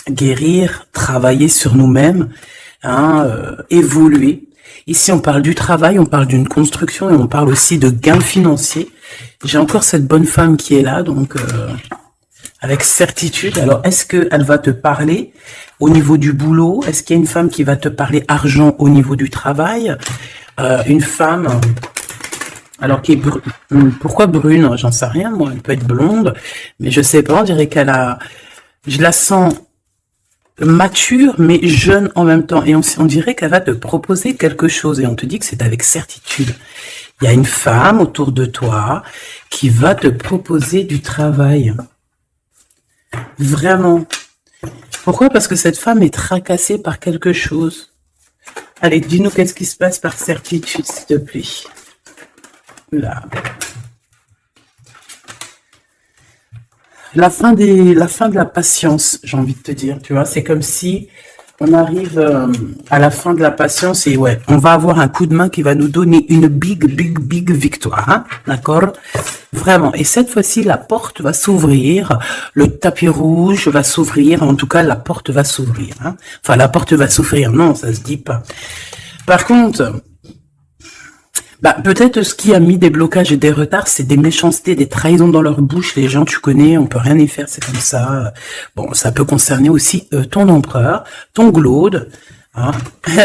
guérir, travailler sur nous-mêmes, hein, évoluer. Ici, on parle du travail, on parle d'une construction et on parle aussi de gains financiers. J'ai encore cette bonne femme qui est là, donc avec certitude. Alors, est-ce qu'elle va te parler au niveau du boulot? Est-ce qu'il y a une femme qui va te parler argent au niveau du travail? Une femme, alors qui est pourquoi brune? J'en sais rien, moi. Elle peut être blonde, mais je sais pas. On dirait qu'elle a, je la sens mature, mais jeune en même temps. Et on dirait qu'elle va te proposer quelque chose. Et on te dit que c'est avec certitude. Il y a une femme autour de toi qui va te proposer du travail. Vraiment. Pourquoi? Parce que cette femme est tracassée par quelque chose. Allez, dis-nous qu'est-ce qui se passe par certitude, s'il te plaît. Là. La fin de la patience, j'ai envie de te dire, tu vois, c'est comme si on arrive à la fin de la patience et ouais, on va avoir un coup de main qui va nous donner une big victoire, hein, d'accord? Vraiment. Et cette fois-ci, la porte va s'ouvrir, le tapis rouge va s'ouvrir, en tout cas, la porte va s'ouvrir, hein. Enfin, la porte va s'ouvrir, non, ça se dit pas. Par contre, bah, peut-être ce qui a mis des blocages et des retards, c'est des méchancetés, des trahisons dans leur bouche. Les gens, tu connais, on peut rien y faire, c'est comme ça. Bon, ça peut concerner aussi ton empereur, ton glaude. Hein.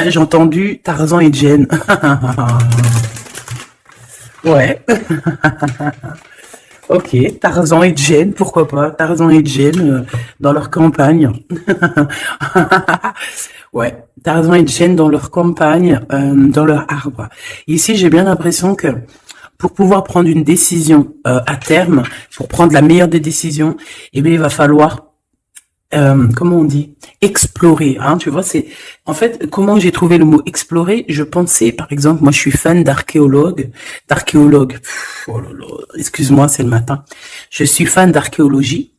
J'ai entendu Tarzan et Jane. Ouais. Ok, Tarzan et Jane, pourquoi pas? Tarzan et Jane dans leur campagne. Ouais, Tarzan et Jane dans leur campagne, dans leur arbre. Ici, j'ai bien l'impression que pour pouvoir prendre une décision à terme, pour prendre la meilleure des décisions, eh bien, il va falloir, comment on dit, explorer. Hein, tu vois, c'est en fait comment j'ai trouvé le mot explorer. Je pensais, par exemple, moi, je suis fan d'archéologue. Oh là là, excuse-moi, c'est le matin. Je suis fan d'archéologie,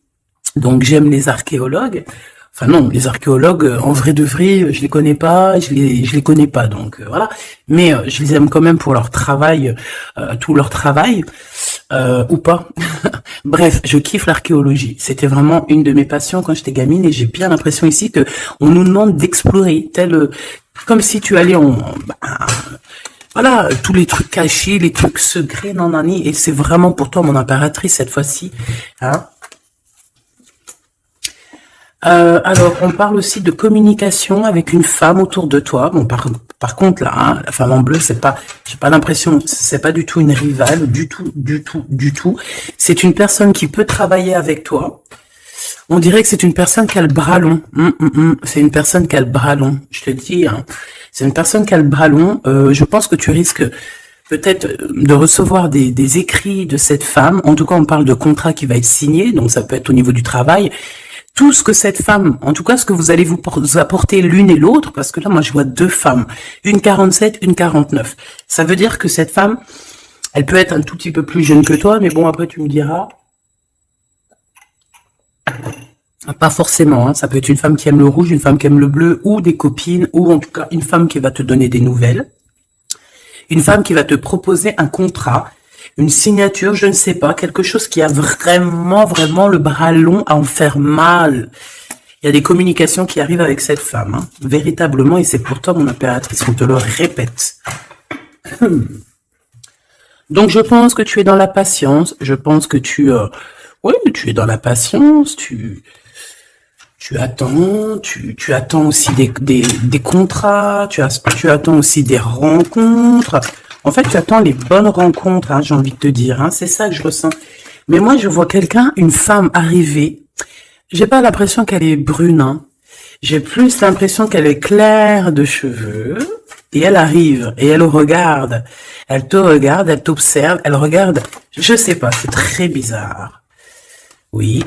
donc j'aime les archéologues. Enfin non, les archéologues, en vrai de vrai, je les connais pas, je les connais pas, donc voilà. Mais je les aime quand même pour leur travail, tout leur travail, ou pas. Bref, je kiffe l'archéologie. C'était vraiment une de mes passions quand j'étais gamine et j'ai bien l'impression ici que on nous demande d'explorer, comme si tu allais voilà, tous les trucs cachés, les trucs secrets, nanani, et c'est vraiment pour toi mon impératrice cette fois-ci, hein. Alors, on parle aussi de communication avec une femme autour de toi. Bon, par contre, là, hein, la femme en bleu, j'ai pas l'impression, c'est pas du tout une rivale, du tout. C'est une personne qui peut travailler avec toi. On dirait que c'est une personne qui a le bras long. C'est une personne qui a le bras long. Je te dis, hein, c'est une personne qui a le bras long. Je pense que tu risques peut-être de recevoir des écrits de cette femme. En tout cas, on parle de contrat qui va être signé, donc ça peut être au niveau du travail. Tout ce que cette femme, en tout cas ce que vous allez vous apporter l'une et l'autre, parce que là moi je vois deux femmes, une 47, une 49. Ça veut dire que cette femme, elle peut être un tout petit peu plus jeune que toi, mais bon après tu me diras, pas forcément, hein, ça peut être une femme qui aime le rouge, une femme qui aime le bleu, ou des copines, ou en tout cas une femme qui va te donner des nouvelles, une femme qui va te proposer un contrat, une signature, je ne sais pas, quelque chose qui a vraiment le bras long à en faire mal. Il y a des communications qui arrivent avec cette femme, hein, véritablement, et c'est pour toi, mon impératrice, on te le répète. Donc, je pense que tu es dans la patience, je pense que tu es dans la patience, tu attends, tu attends aussi des contrats, tu attends aussi des rencontres. En fait, tu attends les bonnes rencontres, hein, j'ai envie de te dire, hein, c'est ça que je ressens. Mais moi, je vois une femme arriver. J'ai pas l'impression qu'elle est brune, hein. J'ai plus l'impression qu'elle est claire de cheveux. Et elle arrive, et elle te regarde, elle t'observe, elle regarde. Je sais pas, c'est très bizarre. Oui,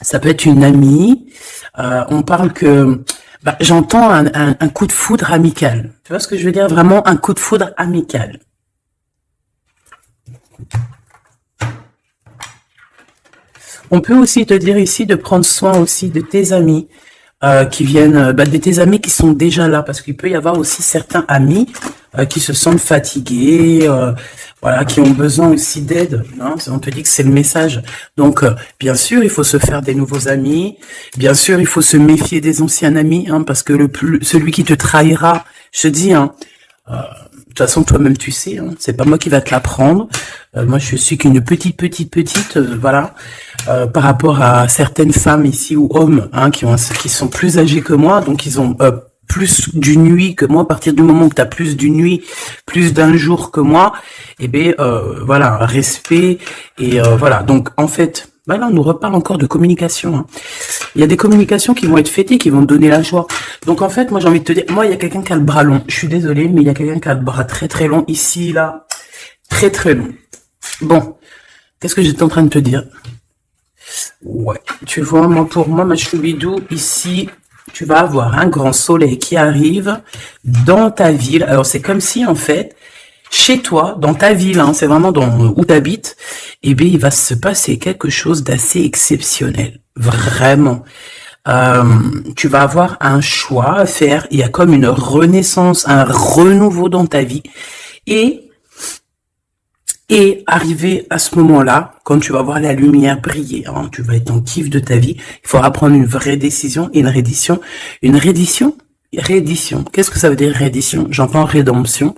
ça peut être une amie. On parle que... Bah, j'entends un coup de foudre amical. Tu vois ce que je veux dire? Vraiment un coup de foudre amical. On peut aussi te dire ici de prendre soin aussi de tes amis qui viennent, de tes amis qui sont déjà là, parce qu'il peut y avoir aussi certains amis qui se sentent fatigués, voilà, qui ont besoin aussi d'aide. Hein, on te dit que c'est le message. Donc, bien sûr, il faut se faire des nouveaux amis. Bien sûr, il faut se méfier des anciens amis, hein, parce que celui qui te trahira, je te dis, hein, de toute façon, toi-même, tu sais, hein, c'est pas moi qui va te l'apprendre. Moi, je suis qu'une petite, voilà, par rapport à certaines femmes ici ou hommes, hein, qui sont plus âgés que moi, donc ils ont plus d'une nuit que moi. À partir du moment où tu as plus d'une nuit, plus d'un jour que moi, eh bien, voilà, respect et voilà. Donc, en fait, bah là, on nous reparle encore de communication. Hein. Il y a des communications qui vont être fêtées, qui vont te donner la joie. Donc, en fait, moi, j'ai envie de te dire, moi, il y a quelqu'un qui a le bras long. Je suis désolée, mais il y a quelqu'un qui a le bras très long ici, là, très long. Bon, qu'est-ce que j'étais en train de te dire? Ouais, tu vois, moi, pour moi, ma choubidou, ici, tu vas avoir un grand soleil qui arrive dans ta ville. Alors, c'est comme si, en fait, chez toi, dans ta ville, hein, c'est vraiment dans où tu habites, eh bien, il va se passer quelque chose d'assez exceptionnel. Vraiment. Tu vas avoir un choix à faire. Il y a comme une renaissance, un renouveau dans ta vie. Et arrivé à ce moment-là, quand tu vas voir la lumière briller, hein, tu vas être en kiff de ta vie, il faudra prendre une vraie décision et une reddition. Une reddition? Réédition. Qu'est-ce que ça veut dire réédition? J'entends rédemption,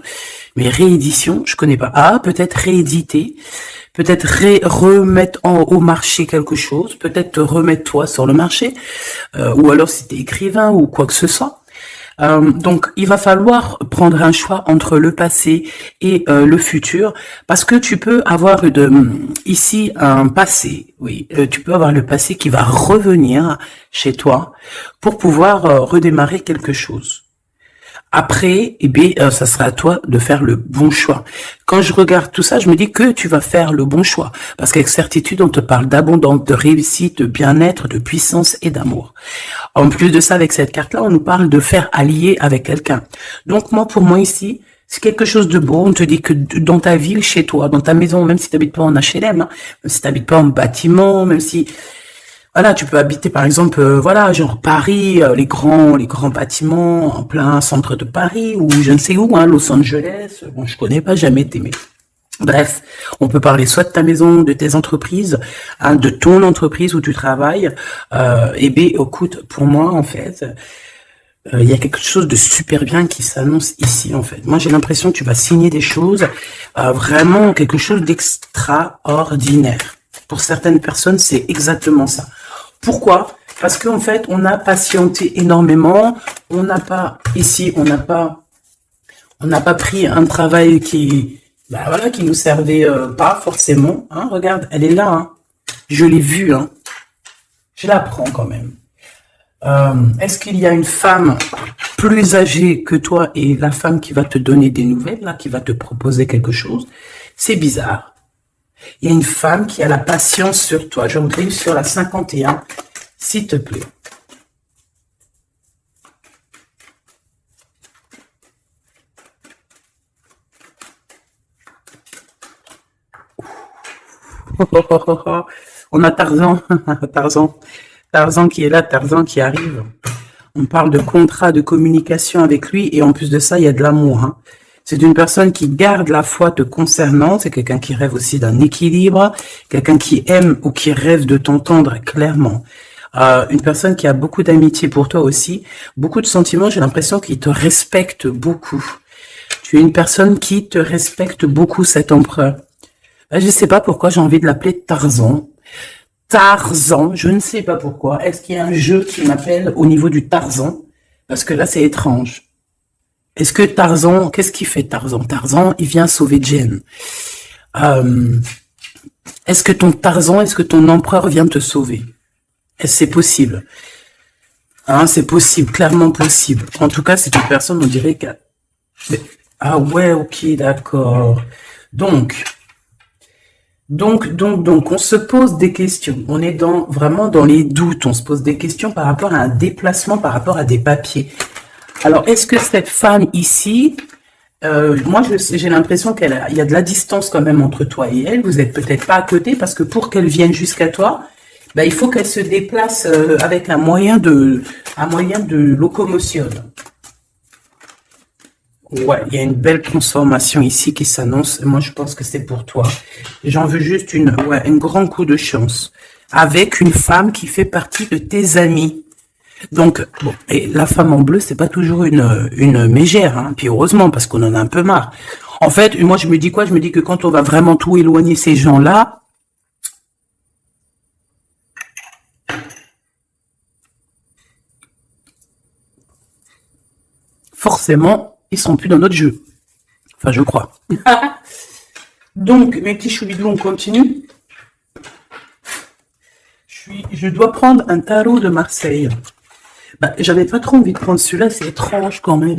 mais réédition, je connais pas. Ah, peut-être rééditer, peut-être remettre au marché quelque chose, peut-être te remettre toi sur le marché, ou alors si t'es écrivain ou quoi que ce soit. Donc, il va falloir prendre un choix entre le passé et le futur, parce que tu peux avoir ici un passé, oui, tu peux avoir le passé qui va revenir chez toi pour pouvoir redémarrer quelque chose. Après, eh bien, ça sera à toi de faire le bon choix. Quand je regarde tout ça, je me dis que tu vas faire le bon choix. Parce qu'avec certitude, on te parle d'abondance, de réussite, de bien-être, de puissance et d'amour. En plus de ça, avec cette carte-là, on nous parle de faire allier avec quelqu'un. Donc, pour moi ici, c'est quelque chose de beau. On te dit que dans ta ville, chez toi, dans ta maison, même si tu n'habites pas en HLM, hein, même si tu n'habites pas en bâtiment, même si... Voilà, tu peux habiter par exemple, voilà, genre Paris, les grands bâtiments en plein centre de Paris ou je ne sais où, hein, Los Angeles. Bon, je connais pas, jamais été, mais bref, on peut parler soit de ta maison, de tes entreprises, hein, de ton entreprise où tu travailles. Et bien, écoute, pour moi, en fait, il y a quelque chose de super bien qui s'annonce ici, en fait. Moi, j'ai l'impression que tu vas signer des choses, vraiment quelque chose d'extraordinaire. Pour certaines personnes, c'est exactement ça. Pourquoi? Parce qu'en fait, on a patienté énormément. On n'a pas, ici, on n'a pas pris un travail qui, bah voilà, qui nous servait pas forcément. Hein, regarde, elle est là. Hein. Je l'ai vue. Hein. Je la prends quand même. Est-ce qu'il y a une femme plus âgée que toi et la femme qui va te donner des nouvelles, là, qui va te proposer quelque chose? C'est bizarre. Il y a une femme qui a la patience sur toi. Je voudrais sur la 51, s'il te plaît. On a Tarzan, Tarzan qui est là, Tarzan qui arrive. On parle de contrat, de communication avec lui et en plus de ça, il y a de l'amour. Hein. C'est une personne qui garde la foi te concernant. C'est quelqu'un qui rêve aussi d'un équilibre, quelqu'un qui aime ou qui rêve de t'entendre clairement. Une personne qui a beaucoup d'amitié pour toi aussi, beaucoup de sentiments. J'ai l'impression qu'il te respecte beaucoup. Tu es une personne qui te respecte beaucoup, cet empereur. Je ne sais pas pourquoi j'ai envie de l'appeler Tarzan. Tarzan, je ne sais pas pourquoi. Est-ce qu'il y a un jeu qui m'appelle au niveau du Tarzan? Parce que là, c'est étrange. Est-ce que Tarzan, qu'est-ce qu'il fait Tarzan? Tarzan, il vient sauver Jen. Est-ce que ton Tarzan, est-ce que ton empereur vient te sauver? Est-ce que c'est possible? Hein, c'est possible, clairement possible. En tout cas, c'est une personne, on dirait que... Ah ouais, ok, d'accord. Donc, on se pose des questions. On est vraiment dans les doutes. On se pose des questions par rapport à un déplacement, par rapport à des papiers. Alors, est-ce que cette femme ici, moi j'ai l'impression qu'il y a de la distance quand même entre toi et elle, vous n'êtes peut-être pas à côté, parce que pour qu'elle vienne jusqu'à toi, ben, il faut qu'elle se déplace avec un moyen de locomotion. Ouais, il y a une belle transformation ici qui s'annonce. Moi, je pense que c'est pour toi. J'en veux juste un grand coup de chance. Avec une femme qui fait partie de tes amis. Donc, bon, et la femme en bleu, c'est pas toujours une mégère, hein. Puis heureusement, parce qu'on en a un peu marre. En fait, moi, je me dis quoi? Je me dis que quand on va vraiment tout éloigner ces gens-là, forcément, ils sont plus dans notre jeu. Enfin, je crois. Donc, mes petits choubidous, on continue. Je dois prendre un tarot de Marseille. Bah, j'avais pas trop envie de prendre celui-là, c'est étrange quand même.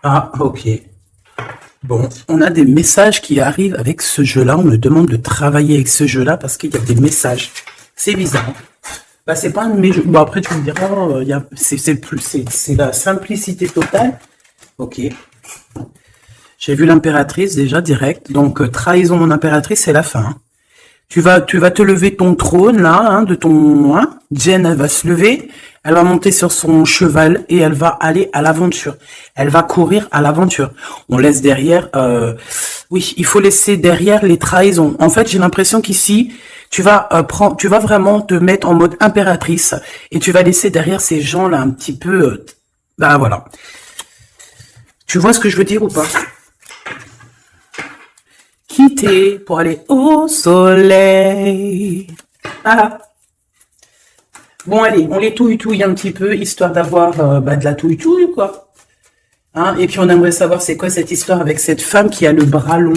Ah, ok. Bon, on a des messages qui arrivent avec ce jeu-là. On me demande de travailler avec ce jeu-là parce qu'il y a des messages. C'est bizarre. Bah, c'est pas un de mes jeux. Bon, après, tu me diras, c'est la simplicité totale. Ok. J'ai vu l'impératrice déjà direct. Donc, trahison mon impératrice, c'est la fin. Hein. Tu vas te lever de ton trône, là, hein, de ton... Hein. Jen, elle va se lever, elle va monter sur son cheval et elle va aller à l'aventure. Elle va courir à l'aventure. On laisse derrière... oui, il faut laisser derrière les trahisons. En fait, j'ai l'impression qu'ici, tu vas vraiment te mettre en mode impératrice et tu vas laisser derrière ces gens-là un petit peu... ben voilà. Tu vois ce que je veux dire ou pas? Quitter pour aller au soleil. Ah. Bon, allez, on les touille un petit peu, histoire d'avoir de la touille, quoi. Hein, et puis, on aimerait savoir c'est quoi cette histoire avec cette femme qui a le bras long.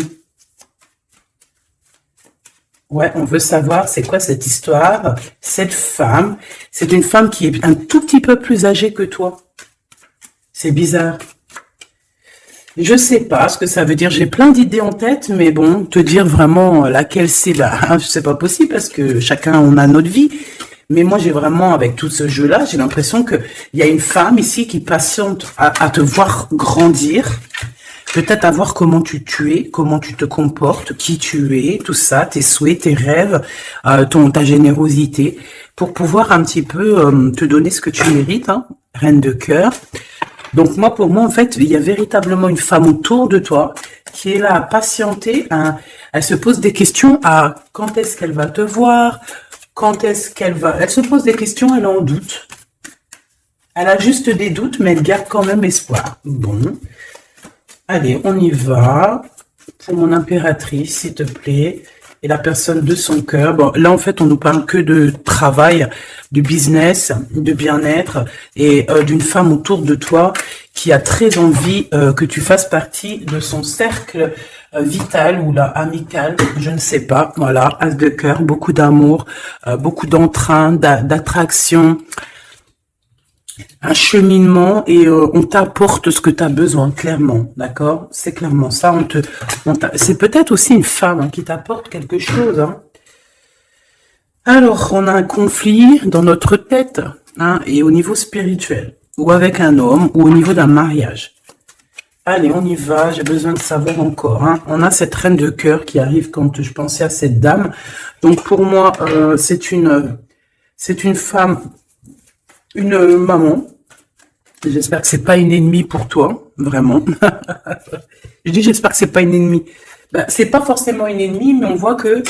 Ouais, on veut savoir c'est quoi cette histoire. Cette femme, c'est une femme qui est un tout petit peu plus âgée que toi. C'est bizarre. Je sais pas ce que ça veut dire. J'ai plein d'idées en tête, mais bon, te dire vraiment laquelle c'est, bah, c'est pas possible parce que chacun on a notre vie. Mais moi, j'ai vraiment, avec tout ce jeu-là, j'ai l'impression que il y a une femme ici qui patiente à te voir grandir, peut-être à voir comment tu es, comment tu te comportes, qui tu es, tout ça, tes souhaits, tes rêves, ta générosité, pour pouvoir un petit peu te donner ce que tu mérites, hein, reine de cœur. Donc moi, pour moi, en fait, il y a véritablement une femme autour de toi qui est là à patienter. Elle se pose des questions à quand est-ce qu'elle va te voir, quand est-ce qu'elle va... Elle se pose des questions, elle est en doute. Elle a juste des doutes, mais elle garde quand même espoir. Bon. Allez, on y va. Pour mon impératrice, s'il te plaît. Et la personne de son cœur. Bon, là, en fait, on nous parle que de travail, de business, de bien-être et d'une femme autour de toi qui a très envie que tu fasses partie de son cercle vital ou là amical, je ne sais pas. Voilà, as de cœur, beaucoup d'amour, beaucoup d'entrain, d'attraction, un cheminement et on t'apporte ce que tu as besoin, clairement, d'accord? C'est clairement ça. C'est peut-être aussi une femme hein, qui t'apporte quelque chose. Hein. Alors, on a un conflit dans notre tête hein, et au niveau spirituel, ou avec un homme, ou au niveau d'un mariage. Allez, on y va, j'ai besoin de savoir encore. Hein. On a cette reine de cœur qui arrive quand je pensais à cette dame. Donc, pour moi, c'est une femme... Une maman, j'espère que c'est pas une ennemie pour toi, vraiment. Je dis j'espère que c'est pas une ennemie. Ben, c'est pas forcément une ennemie, mais on voit que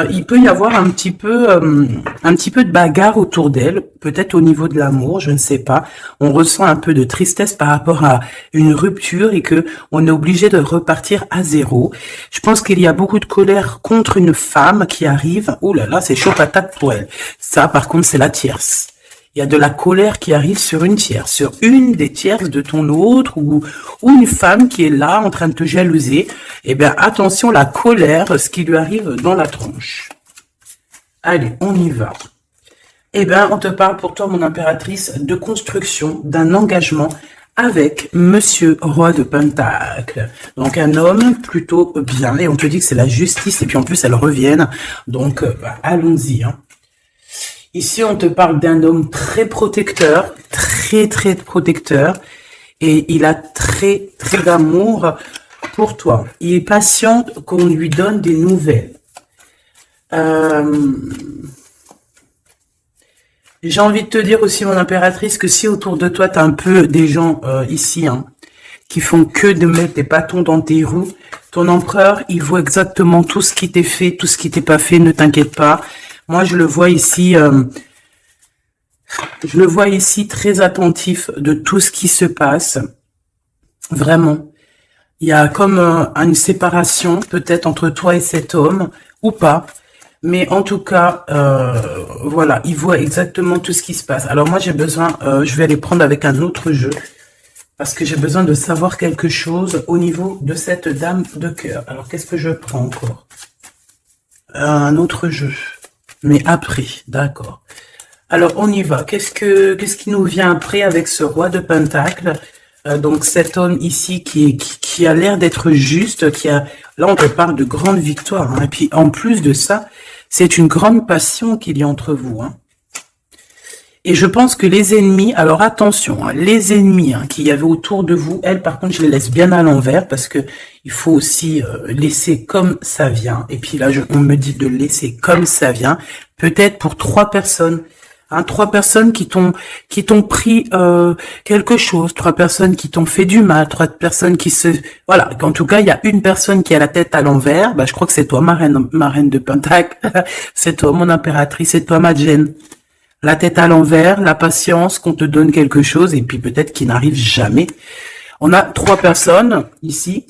il peut y avoir un petit peu de bagarre autour d'elle, peut-être au niveau de l'amour, je ne sais pas. On ressent un peu de tristesse par rapport à une rupture et que on est obligé de repartir à zéro. Je pense qu'il y a beaucoup de colère contre une femme qui arrive. Ouh là là, c'est chaud patate pour elle. Ça, par contre, c'est la tierce. Il y a de la colère qui arrive sur une tierce, sur une des tierces de ton autre ou une femme qui est là en train de te jalouser. Eh bien, attention, la colère, ce qui lui arrive dans la tronche. Allez, on y va. Eh bien, on te parle pour toi, mon impératrice, de construction, d'un engagement avec Monsieur Roi de Pentacle. Donc, un homme plutôt bien. Et on te dit que c'est la justice et puis en plus, elle revienne. Donc, allons-y, hein. Ici, on te parle d'un homme très protecteur, très protecteur, et il a très d'amour pour toi. Il est patient qu'on lui donne des nouvelles. J'ai envie de te dire aussi, mon impératrice, que si autour de toi, tu as un peu des gens ici, hein, qui font que de mettre des bâtons dans tes roues. Ton empereur, il voit exactement tout ce qui t'est fait, tout ce qui t'est pas fait, ne t'inquiète pas. Moi, je le vois ici très attentif de tout ce qui se passe. Vraiment. Il y a comme une séparation, peut-être, entre toi et cet homme, ou pas. Mais en tout cas, voilà, il voit exactement tout ce qui se passe. Alors moi, j'ai besoin, je vais aller prendre avec un autre jeu, parce que j'ai besoin de savoir quelque chose au niveau de cette dame de cœur. Alors, qu'est-ce que je prends encore? Un autre jeu. Mais après, d'accord. Alors, on y va. Qu'est-ce qui nous vient après avec ce roi de Pentacle? Donc, cet homme ici qui a l'air d'être juste, là, on te parle de grande victoire. Hein. Et puis, en plus de ça, c'est une grande passion qu'il y a entre vous. Hein. Et je pense que les ennemis, alors attention, hein, les ennemis qu'il y avait autour de vous, elles, par contre, je les laisse bien à l'envers parce que il faut aussi laisser comme ça vient. Et puis là, on me dit de laisser comme ça vient. Peut-être pour 3 personnes. Hein, 3 personnes qui t'ont pris quelque chose, 3 personnes qui t'ont fait du mal, 3 personnes qui se... Voilà, en tout cas, il y a une personne qui a la tête à l'envers. Bah, je crois que c'est toi, ma reine de Pentacle. C'est toi, mon impératrice, c'est toi, ma Jen. La tête à l'envers, la patience, qu'on te donne quelque chose, et puis peut-être qu'il n'arrive jamais. On a 3 personnes ici.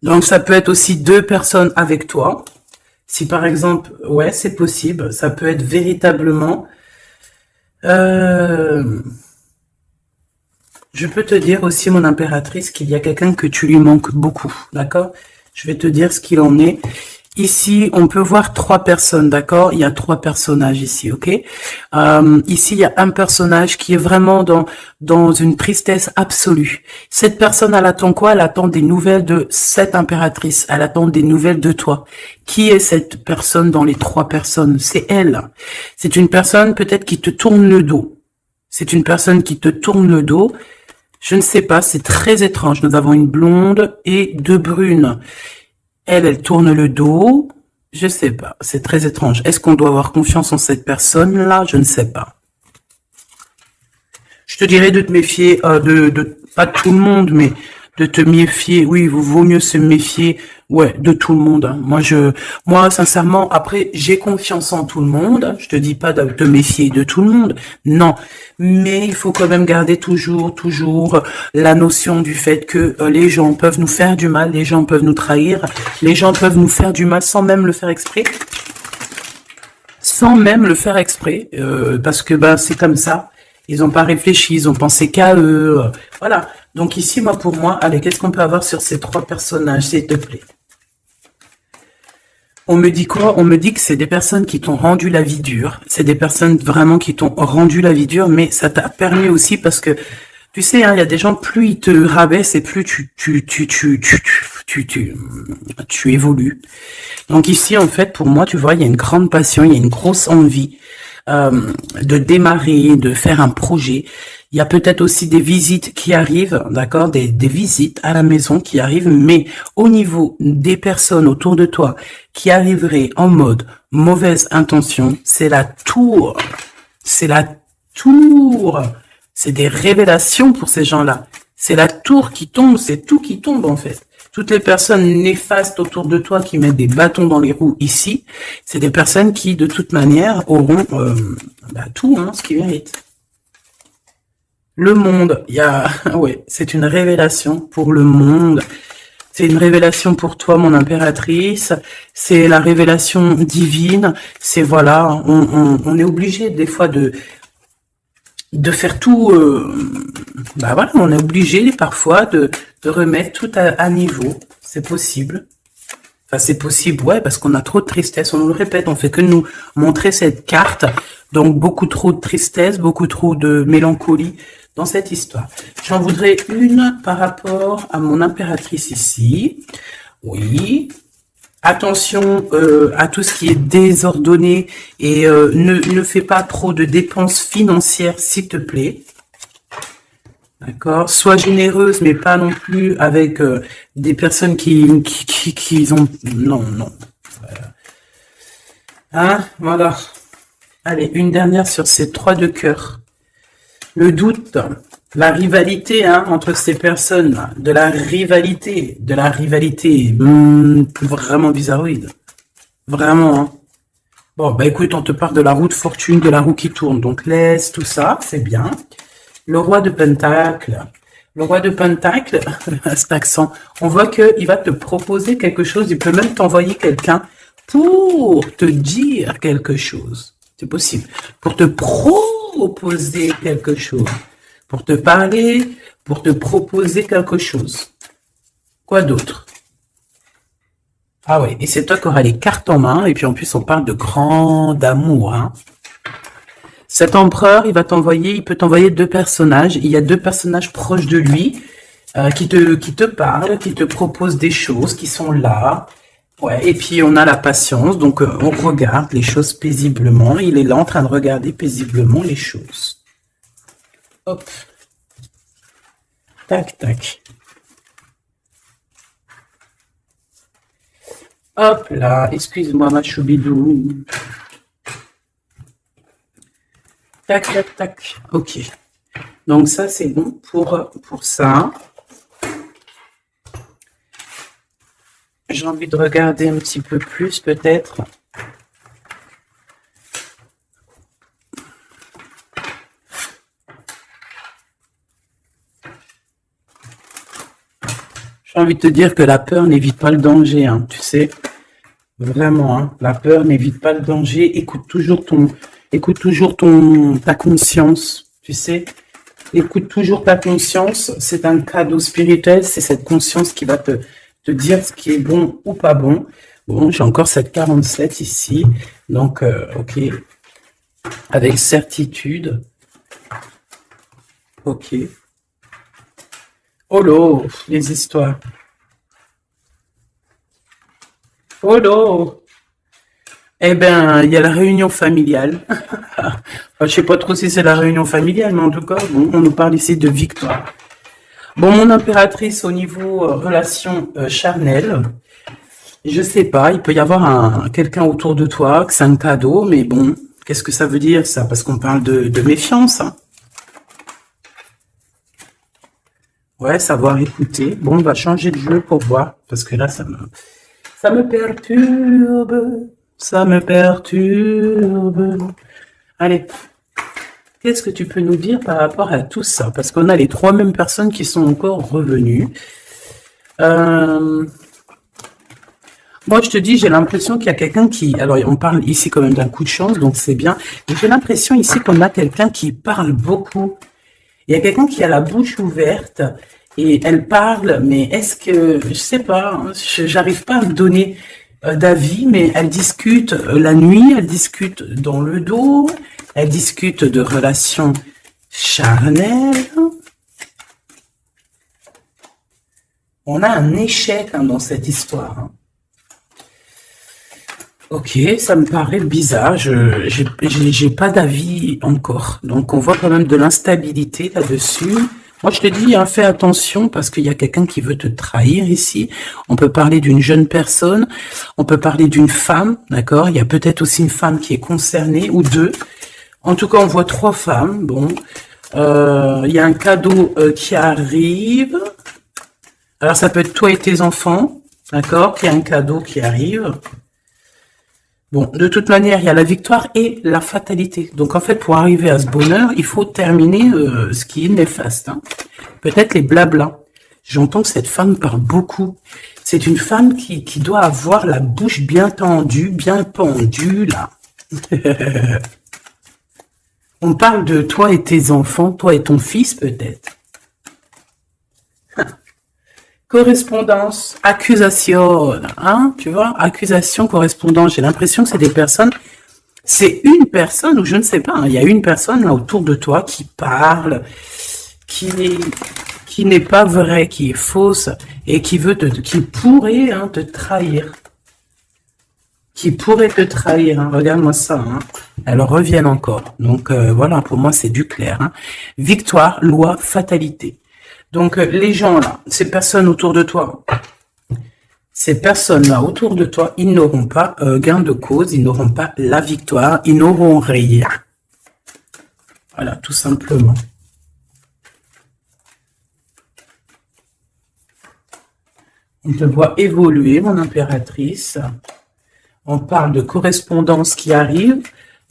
Donc, ça peut être aussi 2 personnes avec toi. Si par exemple, ouais, c'est possible, ça peut être véritablement... je peux te dire aussi, mon impératrice, qu'il y a quelqu'un que tu lui manques beaucoup, d'accord? Je vais te dire ce qu'il en est. Ici, on peut voir 3 personnes, d'accord? Il y a 3 personnages ici, ok? Ici, il y a un personnage qui est vraiment dans une tristesse absolue. Cette personne, elle attend quoi? Elle attend des nouvelles de cette impératrice. Elle attend des nouvelles de toi. Qui est cette personne dans les 3 personnes? C'est elle. C'est une personne peut-être qui te tourne le dos. C'est une personne qui te tourne le dos. Je ne sais pas, c'est très étrange. Nous avons une blonde et 2 brunes. Elle tourne le dos. Je sais pas. C'est très étrange. Est-ce qu'on doit avoir confiance en cette personne-là? Je ne sais pas. Je te dirais de te méfier, pas de tout le monde, mais de te méfier. Oui, il vaut mieux se méfier, ouais, de tout le monde. Hein. Moi, sincèrement, après, j'ai confiance en tout le monde. Je te dis pas de te méfier de tout le monde. Non. Mais il faut quand même garder toujours la notion du fait que les gens peuvent nous faire du mal, les gens peuvent nous trahir, les gens peuvent nous faire du mal sans même le faire exprès. Sans même le faire exprès, parce que ben c'est comme ça. Ils n'ont pas réfléchi, ils ont pensé qu'à eux. Voilà. Donc ici, pour moi, allez, qu'est-ce qu'on peut avoir sur ces 3 personnages, s'il te plaît? On me dit quoi? On me dit que c'est des personnes qui t'ont rendu la vie dure. C'est des personnes vraiment qui t'ont rendu la vie dure, mais ça t'a permis aussi parce que, tu sais, hein, il y a des gens, plus ils te rabaissent et plus tu évolues. Donc ici, en fait, pour moi, tu vois, il y a une grande passion, il y a une grosse envie de démarrer, de faire un projet. Il y a peut-être aussi des visites qui arrivent, d'accord, des visites à la maison qui arrivent, mais au niveau des personnes autour de toi qui arriveraient en mode mauvaise intention, c'est la tour. C'est la tour. C'est des révélations pour ces gens-là. C'est la tour qui tombe, c'est tout qui tombe en fait. Toutes les personnes néfastes autour de toi qui mettent des bâtons dans les roues ici, c'est des personnes qui, de toute manière, auront tout, hein, ce qu'ils méritent. Le monde, ouais, c'est une révélation pour le monde. C'est une révélation pour toi, mon impératrice. C'est la révélation divine. C'est voilà, on est obligé des fois de faire tout. Voilà, on est obligé parfois de remettre tout à niveau. C'est possible. Enfin, c'est possible, ouais, parce qu'on a trop de tristesse. On nous le répète, on fait que nous montrer cette carte. Donc, beaucoup trop de tristesse, beaucoup trop de mélancolie dans cette histoire. J'en voudrais une par rapport à mon impératrice ici. Oui. Attention à tout ce qui est désordonné et ne fais pas trop de dépenses financières, s'il te plaît. D'accord. Sois généreuse, mais pas non plus avec des personnes qui ont... Non. Hein, voilà. Allez, une dernière sur ces 3 de cœur. le doute, la rivalité hein, entre ces personnes, de la rivalité, vraiment bizarroïde, vraiment. Hein. Bon, bah écoute, on te parle de la roue de fortune, de la roue qui tourne, donc laisse tout ça, c'est bien. Le roi de Pentacle, cet accent, on voit qu'il va te proposer quelque chose, il peut même t'envoyer quelqu'un pour te dire quelque chose, c'est possible, pour te proposer quelque chose, pour te parler, pour te proposer quelque chose. Quoi d'autre? Ah ouais, et c'est toi qui auras les cartes en main, et puis en plus on parle de grand amour. Hein. Cet empereur, il peut t'envoyer deux personnages. Il y a deux personnages proches de lui qui te parlent, qui te proposent des choses, qui sont là. Ouais, et puis on a la patience, donc on regarde les choses paisiblement. Il est là en train de regarder paisiblement les choses. Hop. Tac, tac. Hop là, excuse-moi ma choubidou. Tac, tac, tac. Ok. Donc ça, c'est bon pour ça. J'ai envie de regarder un petit peu plus, peut-être. J'ai envie de te dire que la peur n'évite pas le danger, hein, tu sais. Vraiment, hein, la peur n'évite pas le danger. Écoute toujours ta conscience, tu sais. Écoute toujours ta conscience. C'est un cadeau spirituel. C'est cette conscience qui va te dire ce qui est bon ou pas bon. Bon, j'ai encore cette 47 ici. Donc, ok. Avec certitude. Ok. Oh là, les histoires. Oh là. Eh ben, il y a la réunion familiale. Enfin, je sais pas trop si c'est la réunion familiale, mais en tout cas, bon, on nous parle ici de victoire. Bon, mon impératrice, au niveau relation charnelle, je sais pas, il peut y avoir quelqu'un autour de toi, que c'est un cadeau, mais bon, qu'est-ce que ça veut dire ça? Parce qu'on parle de méfiance. Hein. Ouais, savoir écouter. Bon, on va changer de jeu pour voir, parce que là, ça me perturbe. Ça me perturbe. Allez, qu'est-ce que tu peux nous dire par rapport à tout ça? Parce qu'on a les trois mêmes personnes qui sont encore revenues. Moi, je te dis, j'ai l'impression qu'il y a quelqu'un qui... Alors, on parle ici quand même d'un coup de chance, donc c'est bien. Mais j'ai l'impression ici qu'on a quelqu'un qui parle beaucoup. Il y a quelqu'un qui a la bouche ouverte et elle parle, mais est-ce que... Je sais pas, hein, j'arrive pas à me donner d'avis, mais elle discute la nuit, elle discute dans le dos, elle discute de relations charnelles. On a un échec hein, dans cette histoire. Hein. Ok, ça me paraît bizarre, j'ai pas d'avis encore. Donc on voit quand même de l'instabilité là-dessus. Moi je te dis, hein, fais attention parce qu'il y a quelqu'un qui veut te trahir ici. On peut parler d'une jeune personne, on peut parler d'une femme, d'accord? Il y a peut-être aussi une femme qui est concernée, ou deux. En tout cas, on voit trois femmes, bon. Il y a un cadeau qui arrive. Alors ça peut être toi et tes enfants, d'accord? Il y a un cadeau qui arrive. Bon, de toute manière, il y a la victoire et la fatalité. Donc, en fait, pour arriver à ce bonheur, il faut terminer ce qui est néfaste. Hein. Peut-être les blablas. J'entends que cette femme parle beaucoup. C'est une femme qui doit avoir la bouche bien tendue, bien pendue, là. On parle de toi et tes enfants, toi et ton fils, peut-être. Correspondance, accusation, hein, tu vois, accusation, correspondance. J'ai l'impression que c'est des personnes, c'est une personne, ou je ne sais pas, hein, il y a une personne là autour de toi qui parle, qui n'est pas vraie, qui est fausse, et qui pourrait hein, te trahir. Qui pourrait te trahir, hein, regarde-moi ça, hein. Elles reviennent encore. Donc voilà, pour moi c'est du clair. Hein. Victoire, loi, fatalité. Donc, les gens là, ces personnes autour de toi, ils n'auront pas gain de cause, ils n'auront pas la victoire, ils n'auront rien. Voilà, tout simplement. On te voit évoluer, mon impératrice. On parle de correspondance qui arrive.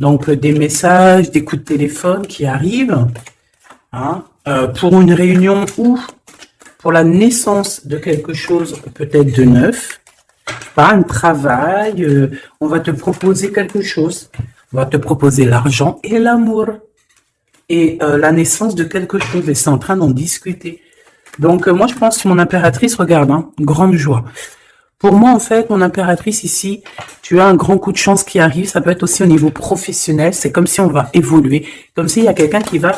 Donc, des messages, des coups de téléphone qui arrivent. Hein, pour une réunion ou pour la naissance de quelque chose peut-être de neuf. Pas un travail. On va te proposer quelque chose. On va te proposer l'argent et l'amour. Et la naissance de quelque chose. Et c'est en train d'en discuter. Donc, moi, je pense que mon impératrice, regarde, hein, grande joie. Pour moi, en fait, mon impératrice ici, tu as un grand coup de chance qui arrive. Ça peut être aussi au niveau professionnel. C'est comme si on va évoluer. Comme s'il y a quelqu'un qui va,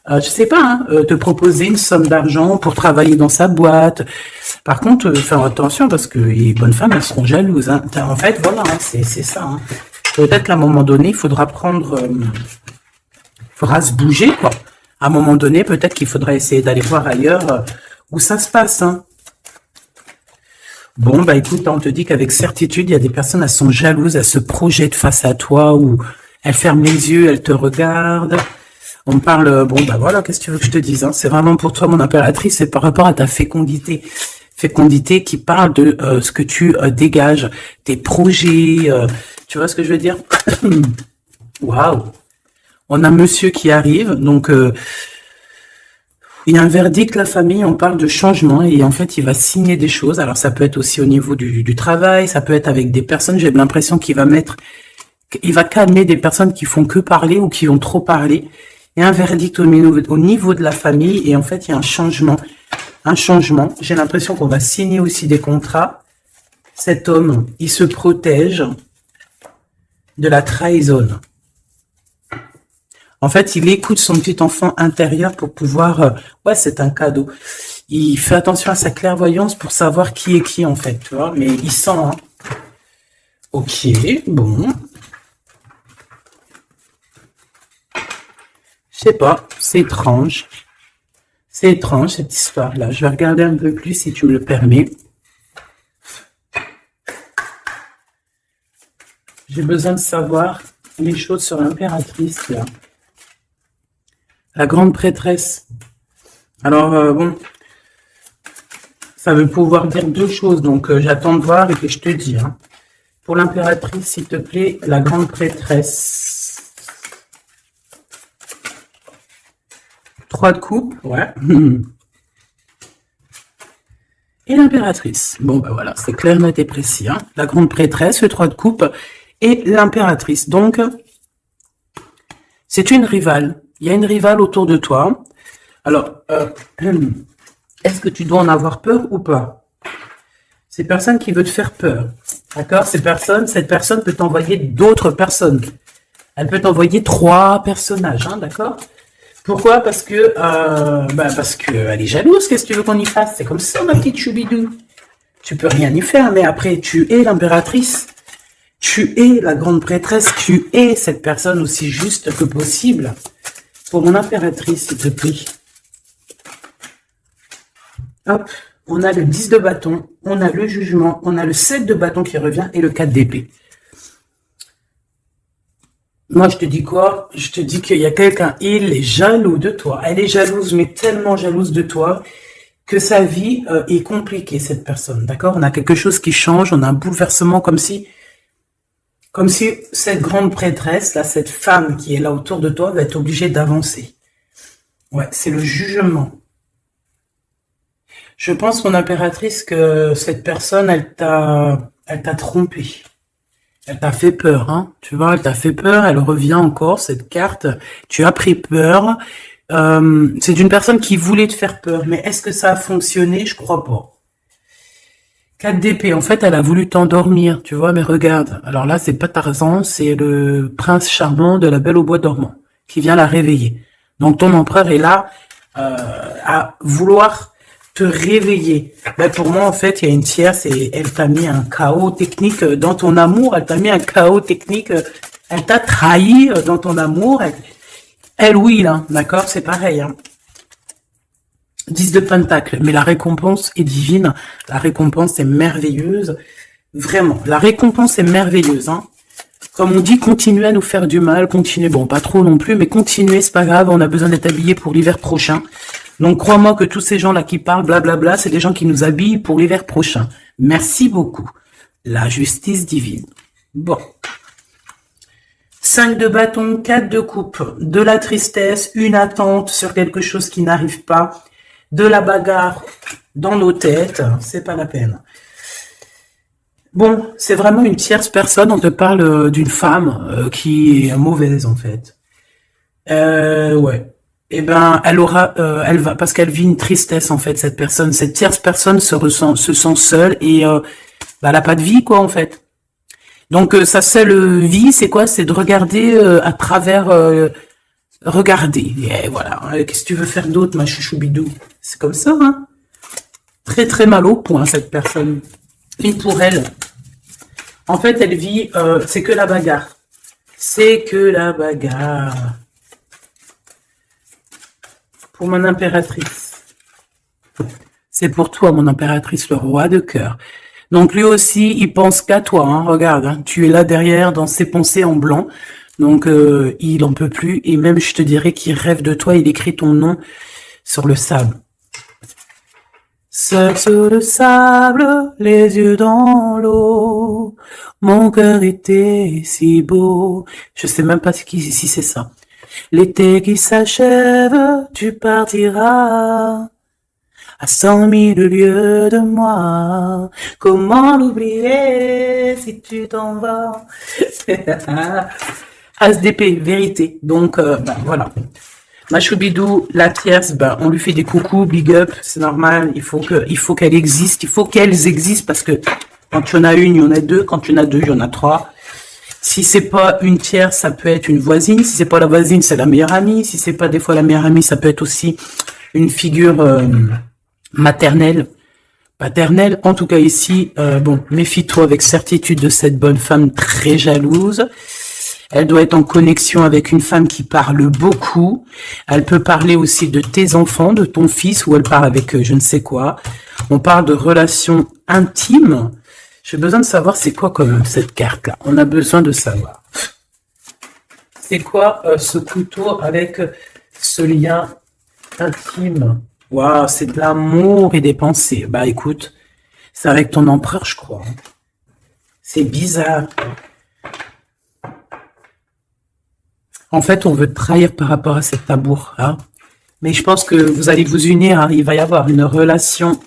je sais pas, hein, te proposer une somme d'argent pour travailler dans sa boîte. Par contre, faire attention parce que les bonnes femmes, elles seront jalouses. Hein. En fait, voilà, hein, c'est ça. Hein. Peut-être qu'à un moment donné, il faudra prendre... faudra se bouger, quoi. À un moment donné, peut-être qu'il faudra essayer d'aller voir ailleurs où ça se passe. Hein. Bon, bah écoute, on te dit qu'avec certitude, il y a des personnes, elles sont jalouses, elles se projettent face à toi ou elles ferment les yeux, elles te regardent. On parle, bon, bah voilà, qu'est-ce que tu veux que je te dise, hein? C'est vraiment pour toi, mon impératrice, c'est par rapport à ta fécondité. Fécondité qui parle de ce que tu dégages, tes projets, tu vois ce que je veux dire? Waouh! On a monsieur qui arrive, donc il y a un verdict, la famille, on parle de changement et en fait, il va signer des choses. Alors, ça peut être aussi au niveau du travail, ça peut être avec des personnes, j'ai l'impression qu'il va il va calmer des personnes qui font que parler ou qui ont trop parlé. Il y a un verdict au niveau de la famille et en fait, il y a un changement. Un changement. J'ai l'impression qu'on va signer aussi des contrats. Cet homme, il se protège de la trahison. En fait, il écoute son petit enfant intérieur pour pouvoir... ouais, c'est un cadeau. Il fait attention à sa clairvoyance pour savoir qui est qui, en fait, tu vois. Mais il sent, hein. Ok, bon. Je sais pas, c'est étrange. C'est étrange, cette histoire-là. Je vais regarder un peu plus, si tu me le permets. J'ai besoin de savoir les choses sur l'impératrice, là. La grande prêtresse. Alors, bon, ça veut pouvoir dire deux choses. Donc, j'attends de voir et que je te dis. Hein. Pour l'impératrice, s'il te plaît, la grande prêtresse. 3 de coupe, ouais. Et l'impératrice. Bon, ben voilà, c'est clair, net et précis. Hein. La grande prêtresse, le 3 de coupe et l'impératrice. Donc, c'est une rivale. Il y a une rivale autour de toi. Alors, est-ce que tu dois en avoir peur ou pas? C'est personne qui veut te faire peur. D'accord? Cette personne peut t'envoyer d'autres personnes. Elle peut t'envoyer 3 personnages, hein, d'accord? Pourquoi? Parce que elle est jalouse. Qu'est-ce que tu veux qu'on y fasse? C'est comme ça, ma petite choubidou. Tu peux rien y faire, mais après, tu es l'impératrice. Tu es la grande prêtresse. Tu es cette personne aussi juste que possible. Pour mon impératrice, s'il te plaît. Hop, on a le 10 de bâton, on a le jugement, on a le 7 de bâton qui revient et le 4 d'épée. Moi, je te dis quoi? Je te dis qu'il y a quelqu'un, il est jaloux de toi. Elle est jalouse, mais tellement jalouse de toi que sa vie est compliquée, cette personne. D'accord? On a quelque chose qui change, on a un bouleversement comme si cette grande prêtresse, là, cette femme qui est là autour de toi, va être obligée d'avancer. Ouais, c'est le jugement. Je pense, mon impératrice, que cette personne, elle t'a trompé. Elle t'a fait peur, hein. Tu vois, elle t'a fait peur, elle revient encore, cette carte. Tu as pris peur. C'est une personne qui voulait te faire peur. Mais est-ce que ça a fonctionné? Je crois pas. 4 d'épée, en fait, elle a voulu t'endormir, tu vois, mais regarde. Alors là, c'est pas Tarzan, c'est le prince charmant de la Belle au bois dormant qui vient la réveiller. Donc ton empereur est là à vouloir te réveiller. Ben, pour moi, en fait, il y a une tierce et elle t'a mis un chaos technique dans ton amour. Elle t'a mis un chaos technique. Elle t'a trahi dans ton amour. Elle oui, là, d'accord, c'est pareil. Hein. 10 de pentacle, mais la récompense est divine, la récompense est merveilleuse, vraiment, la récompense est merveilleuse, hein. Comme on dit, continuez à nous faire du mal, continuez, bon, pas trop non plus, mais continuez, c'est pas grave, on a besoin d'être habillés pour l'hiver prochain. Donc, crois-moi que tous ces gens-là qui parlent, blablabla, c'est des gens qui nous habillent pour l'hiver prochain. Merci beaucoup. La justice divine. Bon. 5 de bâton, 4 de coupe, de la tristesse, une attente sur quelque chose qui n'arrive pas, de la bagarre dans nos têtes, c'est pas la peine. Bon, c'est vraiment une tierce personne, on te parle d'une femme qui est mauvaise en fait. Ouais. Eh ben, elle va, parce qu'elle vit une tristesse en fait, cette personne, cette tierce personne se sent seule et bah, elle a pas de vie quoi en fait. Donc sa seule vie, c'est quoi? C'est de regarder à travers, regarder. Et voilà. Qu'est-ce que tu veux faire d'autre, ma chouchoubidou? C'est comme ça, hein? Très très mal au point cette personne. Et pour elle, en fait, elle vit, c'est que la bagarre. C'est que la bagarre. Pour mon impératrice. C'est pour toi, mon impératrice, le roi de cœur. Donc lui aussi, il pense qu'à toi. Hein, regarde, hein, tu es là derrière dans ses pensées en blanc. Donc il en peut plus. Et même, je te dirais qu'il rêve de toi. Il écrit ton nom sur le sable. Seul sur le sable, les yeux dans l'eau. Mon cœur était si beau. Je sais même pas si c'est ça. L'été qui s'achève, tu partiras à 100 000 lieues de moi. Comment l'oublier si tu t'en vas? As d'épée, vérité. Donc, ben, voilà. Ma choubidou, la tierce, ben, on lui fait des coucous, big up, c'est normal. Il faut qu'elle existe. Il faut qu'elles existent parce que quand il y en a une, il y en a deux. Quand il y en a deux, il y en a trois. Si c'est pas une tierce, ça peut être une voisine. Si c'est pas la voisine, c'est la meilleure amie. Si c'est pas des fois la meilleure amie, ça peut être aussi une figure maternelle, paternelle. En tout cas ici, bon, méfie-toi avec certitude de cette bonne femme très jalouse. Elle doit être en connexion avec une femme qui parle beaucoup. Elle peut parler aussi de tes enfants, de ton fils, ou elle parle avec je ne sais quoi. On parle de relations intimes. J'ai besoin de savoir c'est quoi comme cette carte-là. On a besoin de savoir. C'est quoi ce couteau avec ce lien intime? Waouh, c'est de l'amour et des pensées. Bah écoute, c'est avec ton empereur, je crois. C'est bizarre. En fait, on veut te trahir par rapport à cet amour. Hein. Mais je pense que vous allez vous unir. Hein. Il va y avoir une relation...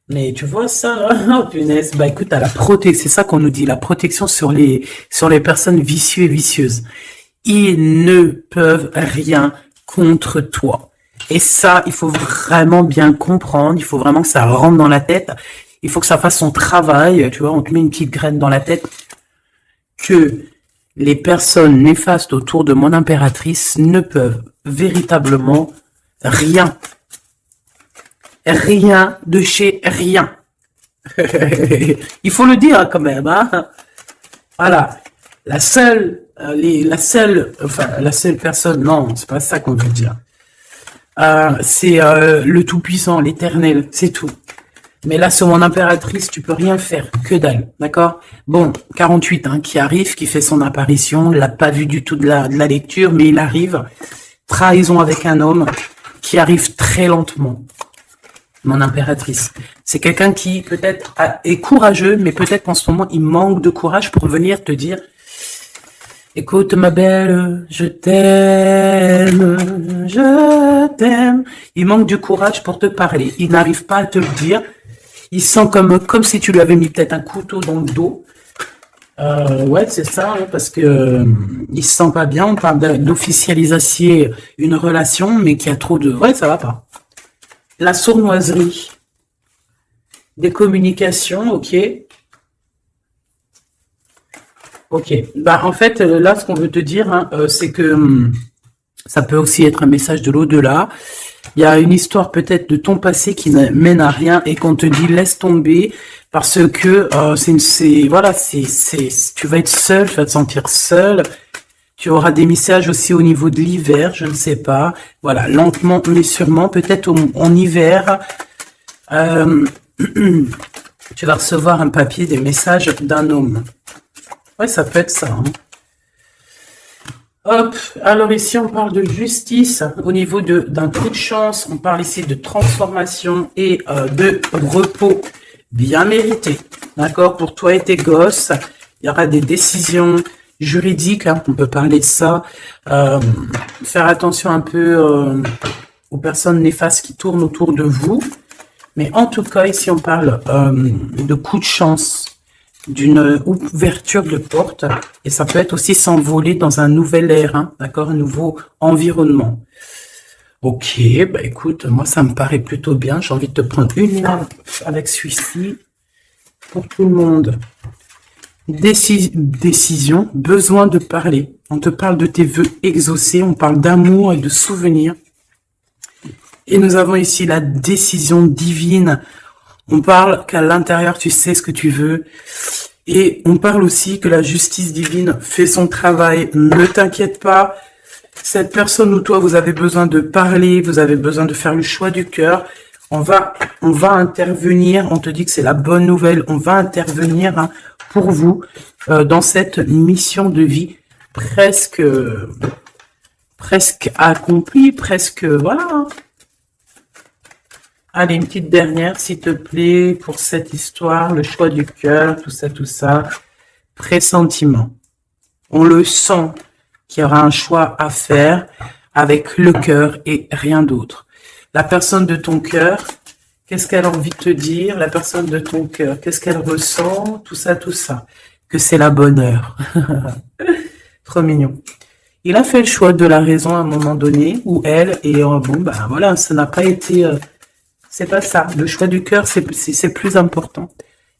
Mais tu vois ça, oh, punaise, bah écoute, à la protection, c'est ça qu'on nous dit, la protection sur les personnes vicieuses et vicieuses. Ils ne peuvent rien contre toi. Et ça, il faut vraiment bien comprendre, il faut vraiment que ça rentre dans la tête, il faut que ça fasse son travail, tu vois, on te met une petite graine dans la tête, que les personnes néfastes autour de mon impératrice ne peuvent véritablement rien. Rien de chez rien. Il faut le dire quand même. Hein. Voilà. La seule personne, non, c'est pas ça qu'on veut dire. C'est le Tout-Puissant, l'Éternel, c'est tout. Mais là, sur mon impératrice, tu peux rien faire, que dalle, d'accord? Bon, 48, hein, qui arrive, qui fait son apparition, l'a pas vu du tout de la lecture, mais il arrive. Trahison avec un homme qui arrive très lentement. Mon impératrice. C'est quelqu'un qui peut-être est courageux, mais peut-être qu'en ce moment, il manque de courage pour venir te dire « Écoute ma belle, je t'aime, je t'aime. » Il manque du courage pour te parler. Il n'arrive pas à te le dire. Il sent comme si tu lui avais mis peut-être un couteau dans le dos. Ouais, c'est ça, hein, parce que il se sent pas bien. On parle d'officialiser une relation, mais qui a trop de... Ouais, ça va pas. La sournoiserie, des communications, ok. Ok. Bah en fait, là, ce qu'on veut te dire, hein, c'est que ça peut aussi être un message de l'au-delà. Il y a une histoire peut-être de ton passé qui ne mène à rien et qu'on te dit laisse tomber parce que tu vas être seul, tu vas te sentir seul. Tu auras des messages aussi au niveau de l'hiver, je ne sais pas. Voilà, lentement mais sûrement, peut-être en hiver, tu vas recevoir un papier, des messages d'un homme. Ouais, ça peut être ça. Hein. Hop, alors ici on parle de justice au niveau d'un coup de chance. On parle ici de transformation et de repos bien méritée. D'accord? Pour toi et tes gosses, il y aura des décisions juridiques, hein, on peut parler de ça. Faire attention un peu aux personnes néfastes qui tournent autour de vous. Mais en tout cas, ici, on parle de coup de chance, d'une ouverture de porte. Et ça peut être aussi s'envoler dans un nouvel air, hein, d'accord? Un nouveau environnement. Ok, bah écoute, moi, ça me paraît plutôt bien. J'ai envie de te prendre une là avec celui-ci. Pour tout le monde. Décision, besoin de parler. On te parle de tes vœux exaucés, on parle d'amour et de souvenirs. Et nous avons ici la décision divine. On parle qu'à l'intérieur, tu sais ce que tu veux. Et on parle aussi que la justice divine fait son travail. Ne t'inquiète pas. Cette personne ou toi, vous avez besoin de parler, vous avez besoin de faire le choix du cœur. On va intervenir. On te dit que c'est la bonne nouvelle. On va intervenir, hein, pour vous dans cette mission de vie presque accomplie, presque voilà. Hein. Allez, une petite dernière, s'il te plaît, pour cette histoire, le choix du cœur, tout ça. Pressentiment. On le sent qu'il y aura un choix à faire avec le cœur et rien d'autre. La personne de ton cœur, qu'est-ce qu'elle a envie de te dire? La personne de ton cœur, qu'est-ce qu'elle ressent? Tout ça. Que c'est la bonne heure. Trop mignon. Il a fait le choix de la raison à un moment donné, ou elle, et bon, ben voilà, ça n'a pas été... c'est pas ça. Le choix du cœur, c'est plus important.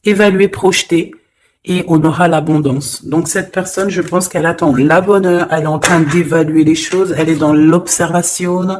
Évaluer, projeter, et on aura l'abondance. Donc cette personne, je pense qu'elle attend la bonne heure, elle est en train d'évaluer les choses, elle est dans l'observation,